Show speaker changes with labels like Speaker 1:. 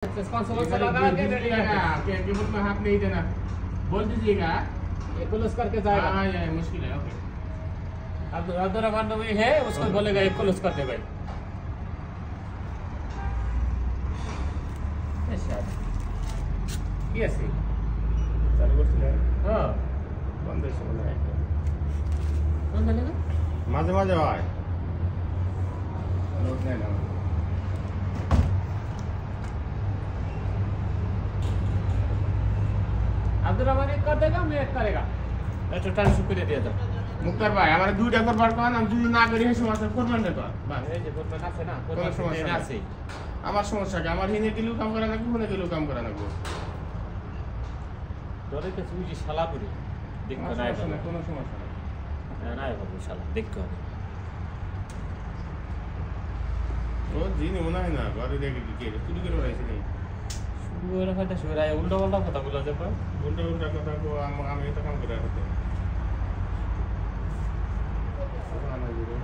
Speaker 1: Responsible से लगा के रेडी लगा के कीमत में हाथ नहीं देना बोल दीजिएगा
Speaker 2: ये क्लोज करके जाएगा।
Speaker 1: हाँ ये मुश्किल है। ओके
Speaker 2: अब अब्दुल रहमान नबी है उसको बोलेगा ये क्लोज कर दे भाई।
Speaker 1: কি আছে চালু করছিলেন?
Speaker 2: হ্যাঁ
Speaker 1: বন্ধ হয়েছে মনে হয় একটা।
Speaker 2: কোন জায়গা না
Speaker 1: মাঝে মাঝে হয় লোড নেই না।
Speaker 2: अब्दुल रहमान एक कर देगा मैं एक करेगा तो ट्रांसफर করে দিয়ে দাও।
Speaker 1: মুক্তার ভাই আমার দুইটা করবার কোন আমি যদি না করি সমস্যা করবেন না তো বাস
Speaker 2: এই যে বলবেন আছে না
Speaker 1: কোনো সমস্যা
Speaker 2: আছে।
Speaker 1: আমার সমস্যা কি আমার হিনে গেলেও কাম করা লাগবে ওখানে গেলেও কাম করা লাগবে
Speaker 2: ধরে তো তুই শালা করে দেখতে নাই
Speaker 1: সমস্যা নেই, কোনো সমস্যা নেই।
Speaker 2: নাই হবে শালা দেখতে হবে।
Speaker 1: ও দিন মনে হয় না ঘরে দেখে কি চুরি করে বেড়াইছে নেই
Speaker 2: শুরু হয়ে রাখাটা শুরু হয় উল্টো পাল্টা কথা বলা যাবে।
Speaker 1: উল্টা উল্টা কথা কো আমি এটা কাম করে রাখতে আমার জীবন